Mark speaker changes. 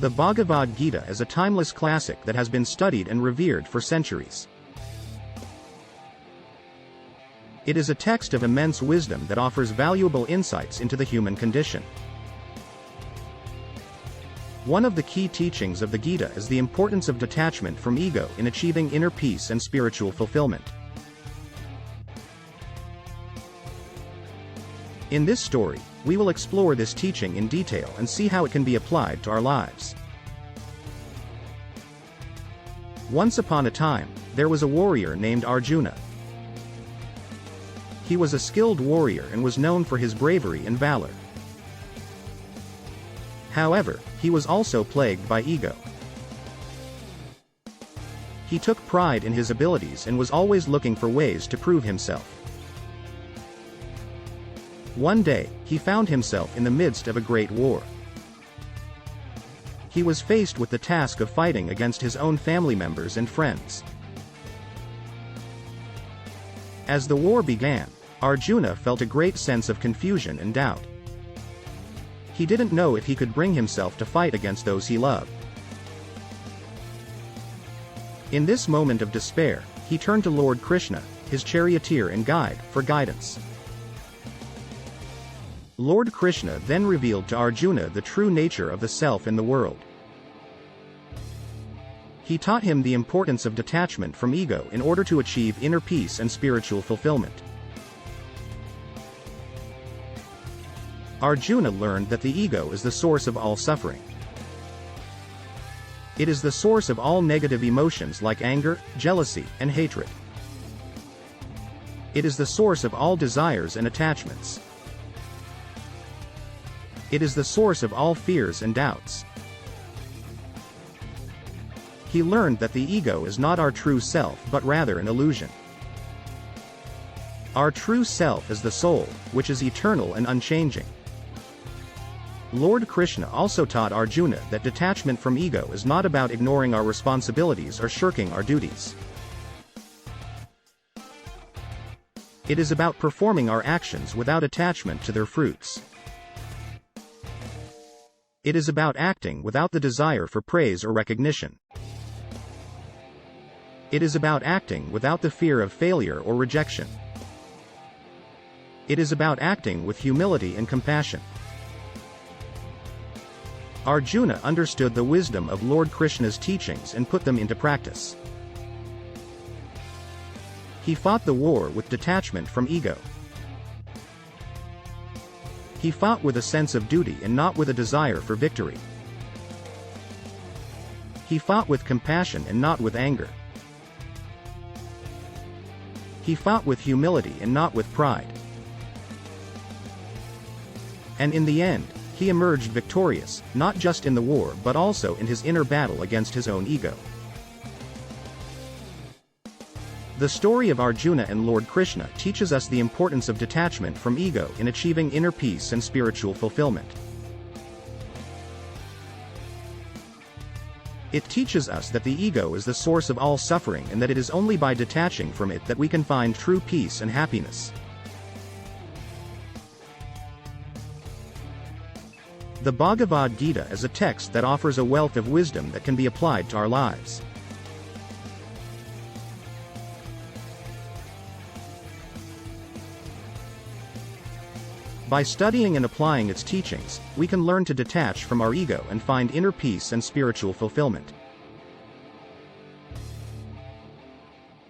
Speaker 1: The Bhagavad Gita is a timeless classic that has been studied and revered for centuries. It is a text of immense wisdom that offers valuable insights into the human condition. One of the key teachings of the Gita is the importance of detachment from ego in achieving inner peace and spiritual fulfillment. In this story, we will explore this teaching in detail and see how it can be applied to our lives. Once upon a time, there was a warrior named Arjuna. He was a skilled warrior and was known for his bravery and valor. However, he was also plagued by ego. He took pride in his abilities and was always looking for ways to prove himself. One day, he found himself in the midst of a great war. He was faced with the task of fighting against his own family members and friends. As the war began, Arjuna felt a great sense of confusion and doubt. He didn't know if he could bring himself to fight against those he loved. In this moment of despair, he turned to Lord Krishna, his charioteer and guide, for guidance. Lord Krishna then revealed to Arjuna the true nature of the self in the world. He taught him the importance of detachment from ego in order to achieve inner peace and spiritual fulfillment. Arjuna learned that the ego is the source of all suffering. It is the source of all negative emotions like anger, jealousy, and hatred. It is the source of all desires and attachments. It is the source of all fears and doubts. He learned that the ego is not our true self but rather an illusion. Our true self is the soul, which is eternal and unchanging. Lord Krishna also taught Arjuna that detachment from ego is not about ignoring our responsibilities or shirking our duties. It is about performing our actions without attachment to their fruits. It is about acting without the desire for praise or recognition. It is about acting without the fear of failure or rejection. It is about acting with humility and compassion. Arjuna understood the wisdom of Lord Krishna's teachings and put them into practice. He fought the war with detachment from ego. He fought with a sense of duty and not with a desire for victory. He fought with compassion and not with anger. He fought with humility and not with pride. And in the end, he emerged victorious, not just in the war but also in his inner battle against his own ego. The story of Arjuna and Lord Krishna teaches us the importance of detachment from ego in achieving inner peace and spiritual fulfillment. It teaches us that the ego is the source of all suffering and that it is only by detaching from it that we can find true peace and happiness. The Bhagavad Gita is a text that offers a wealth of wisdom that can be applied to our lives. By studying and applying its teachings, we can learn to detach from our ego and find inner peace and spiritual fulfillment.